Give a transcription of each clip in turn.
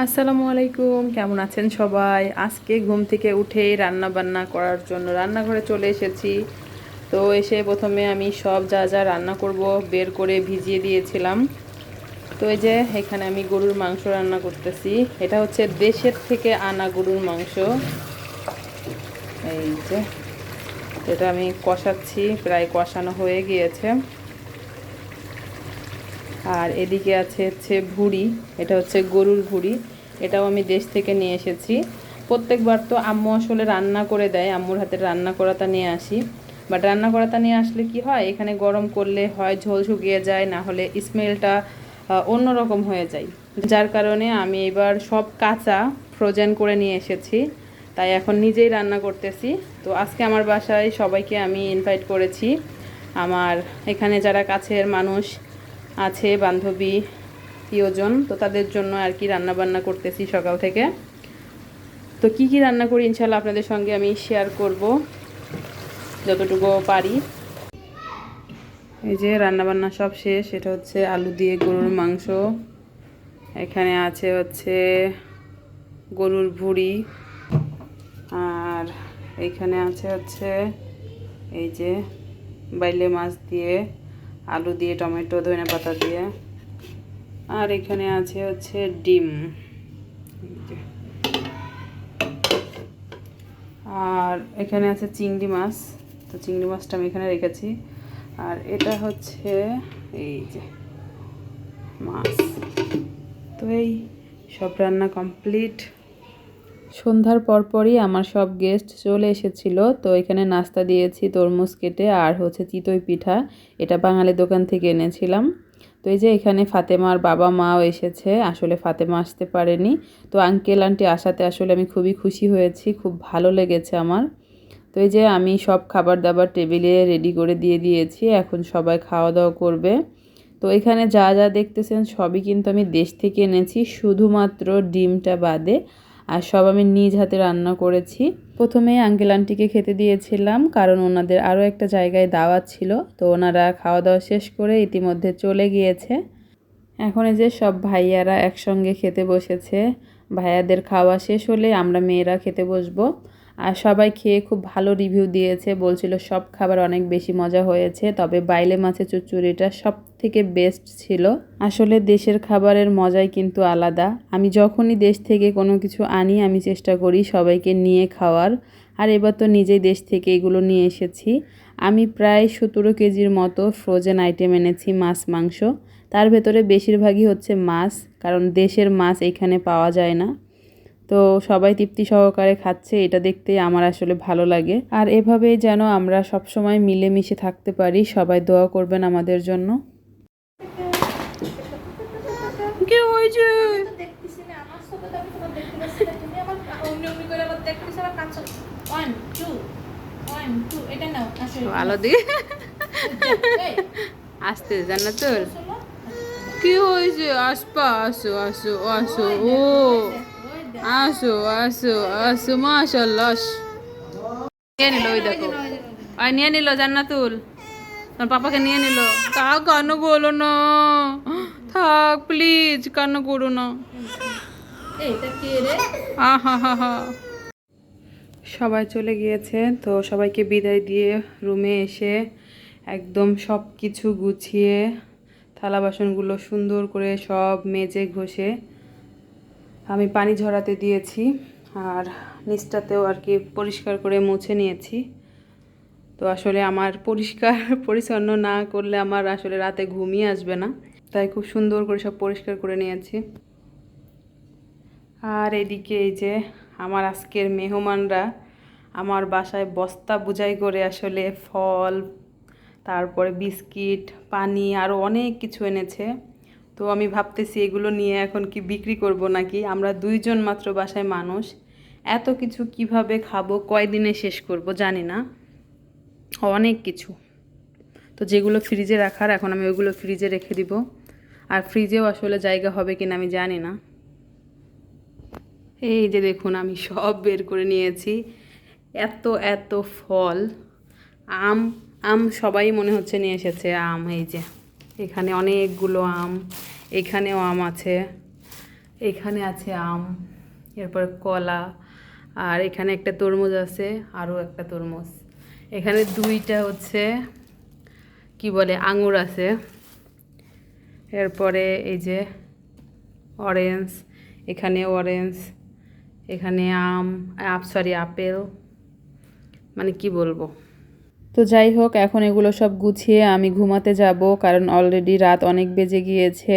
আসসালামু আলাইকুম, কেমন আছেন সবাই? আজকে ঘুম থেকে উঠেই রান্না বান্না করার জন্য রান্নাঘরে চলে এসেছি। তো এসে প্রথমে আমি সব যা যা রান্না করব বের করে ভিজিয়ে দিয়েছিলাম। তো এই যে এখানে আমি গরুর মাংস রান্না করতেছি। এটা হচ্ছে দেশের থেকে আনা গরুর মাংস। এই যে এটা আমি কষাচ্ছি, প্রায় কষানো হয়ে গিয়েছে। আর এদিকে হচ্ছে ভুঁড়ি, এটা হচ্ছে গরুর ভুঁড়ি। এটাও আমি দেশ থেকে নিয়ে এসেছি। প্রত্যেকবার তো আম্মু আসলে রান্না করে দেয়, আম্মুর হাতের রান্না করাটা নিয়ে আসি। বাট রান্না করাটা নিয়ে আসলে কি হয়, এখানে গরম করলে হয় ঝোল শুকিয়ে যায়, না হলে স্মেলটা অন্যরকম হয়ে যায়। যার কারণে আমি এবার সব কাঁচা ফ্রোজেন করে নিয়ে এসেছি, তাই এখন নিজেই রান্না করতেছি। তো আজকে আমার বাসায় সবাইকে আমি ইনভাইট করেছি। আমার এখানে যারা কাছের মানুষ আছে, বান্ধবী প্রিয়জন, তো তাদের জন্য আর কি রান্না বান্না করতেছি সকাল থেকে। তো কি কি রান্না করি ইনশাল্লাহ আপনাদের সঙ্গে আমি শেয়ার করব যতটুকু পারি। এই যে রান্না বান্না সব শেষ। এটা হচ্ছে আলু দিয়ে গরুর মাংস, এখানে হচ্ছে গরুর ভুঁড়ি, আর এইখানে হচ্ছে এই যে বাইলে মাছ দিয়ে, আলু দিয়ে, টমেটো, ধনেপাতা দিয়ে, আর এখানে হচ্ছে ডিম, আর এখানে আছে চিংড়ি মাছ। তো চিংড়ি মাছটা আমি এখানে রেখেছি। আর এটা হচ্ছে এই যে মাছ। তো এই সব রান্না কমপ্লিট। সন্ধ্যার পরপরই আমার সব গেস্ট চলে এসেছিল। তো এখানে নাস্তা দিয়েছি তরমুজ কেটে, আর হচ্ছে চিতই পিঠা, এটা বাঙালি দোকান থেকে এনেছিলাম। তো এই যে এখানে ফাতেমার বাবা মাও এসেছে, আসলে ফাতেমা আসতে পারেনি। তো আঙ্কেল আন্টি আসাতে আসলে আমি খুবই খুশি হয়েছি, খুব ভালো লেগেছে আমার। তো এই যে আমি সব খাবার দাবার টেবিলে রেডি করে দিয়ে দিয়েছি, এখন সবাই খাওয়া দাওয়া করবে। তো এখানে যা যা দেখতেছেন সবই কিন্তু আমি দেশ থেকে এনেছি, শুধুমাত্র ডিমটা বাদে। আর সব আমি নিজ হাতে রান্না করেছি। প্রথমে আঙ্কেল আন্টিকে খেতে দিয়েছিলাম, কারণ ওনাদের আরও একটা জায়গায় দাওয়াত ছিল। তো ওনারা খাওয়া দাওয়া শেষ করে ইতিমধ্যে চলে গিয়েছে। এখন এই যে সব ভাইয়ারা একসঙ্গে খেতে বসেছে। ভাইয়াদের খাওয়া শেষ হলে আমরা মেয়েরা খেতে বসবো। আর সবাই খেয়ে খুব ভালো রিভিউ দিয়েছে, বলছিল সব খাবার অনেক বেশি মজা হয়েছে, তবে বাইলে মাছের চচ্চড়িটা সব থেকে বেস্ট ছিল। আসলে দেশের খাবারের মজাই কিন্তু আলাদা। আমি যখনই দেশ থেকে কোনো কিছু আনি আমি চেষ্টা করি সবাইকে নিয়ে খাওয়ার। আর এবার তো নিজেই দেশ থেকে এগুলো নিয়ে এসেছি। আমি প্রায় 17 কেজির মতো ফ্রোজেন আইটেম এনেছি, মাছ মাংস। তার ভেতরে বেশিরভাগই হচ্ছে মাছ, কারণ দেশের মাছ এখানে পাওয়া যায় না। তো সবাই তৃপ্তি সহকারে খাচ্ছে, এটা দেখতে আমার আসলে ভালো লাগে। আর এভাবেই যেন আমরা সবসময় মিলেমিশে থাকতে পারি। সবাই দোয়া করবেন আমাদের জন্য। কি হয়েছে? ভালো দিকে আসতে জানা তোর কি হয়েছে? আসপা, আসো আসো আসো, ও আসো আসো আসো, মাশাআল্লাহ। নিয়ে নিল, ওই দেখো, আর নিয়ে নিল জান্নাতুল, তোমার পাপাকে নিয়ে নিল। তা কান্না বলো না, থাক প্লিজ, কান্না করো না। আহা হা হা। সবাই চলে গিয়েছে, তো সবাইকে বিদায় দিয়ে রুমে এসে একদম সব কিছু গুছিয়ে থালা বাসনগুলো সুন্দর করে সব মেজে ঘষে আমি পানি ঝরাতে দিয়েছি। আর নিচটাতেও আর কি পরিষ্কার করে মুছে নিয়েছি। তো আসলে আমার পরিষ্কার পরিচ্ছন্ন না করলে আমার আসলে রাতে ঘুমিয়ে আসবে না, তাই খুব সুন্দর করে সব পরিষ্কার করে নিয়েছি। আর এদিকে এই যে আমার আজকের মেহমানরা আমার বাসায় বস্তা বোঝাই করে আসলে ফল, তারপরে বিস্কিট, পানি, আরও অনেক কিছু এনেছে। তো আমি ভাবতেছি এগুলো নিয়ে এখন কি বিক্রি করব নাকি। আমরা দুইজন মাত্র বাসায় মানুষ, এত কিছু কিভাবে খাবো, কয়দিনে শেষ করব জানি না, অনেক কিছু। তো যেগুলো ফ্রিজে রাখার, এখন আমি ওইগুলো ফ্রিজে রেখে দিব। আর ফ্রিজেও আসলে জায়গা হবে কিনা আমি জানি না। এই যে দেখুন আমি সব বের করে নিয়েছি, এত এত ফল। আম, আম সবাই মনে হচ্ছে নিয়ে এসেছে আম। এই যে এখানে অনেকগুলো আম, এখানেও আম আছে, এখানে আছে আম, এরপর কলা, আর এখানে একটা তরমুজ আছে, আরও একটা তরমুজ। এখানে দুইটা হচ্ছে কি বলে আঙুর আছে। এরপরে এই যে অরেঞ্জ, এখানে অরেঞ্জ, এখানে সরি আপেল, মানে কি বলবো। তো যাই হোক, এখন এগুলো সব গুছিয়ে আমি ঘুমাতে যাব, কারণ অলরেডি রাত অনেক বেজে গিয়েছে।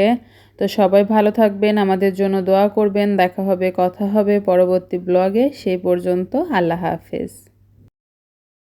তো সবাই ভালো থাকবেন, আমাদের জন্য দোয়া করবেন। দেখা হবে, কথা হবে পরবর্তী ব্লগে। সেই পর্যন্ত আল্লাহ হাফেজ।